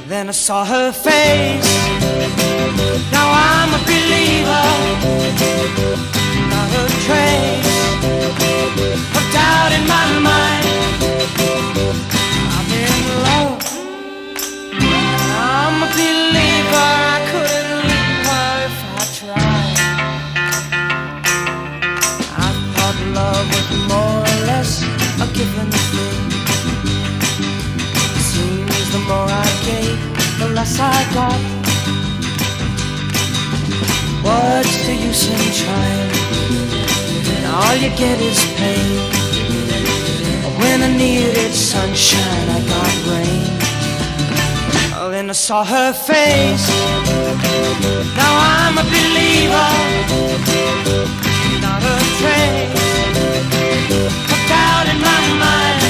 Then I saw her face. Now I'm a believer. Not a trace of doubt in my mind. I'm in love. I'm a believer. I couldn't leave her if I tried. I thought love was more or less a given thing. It seems the more I gave, the less I got. What's the use in trying? All you get is pain. When I needed sunshine, I got rain. Oh, then I saw her face. Now I'm a believer. Not a trace of doubt in my mind.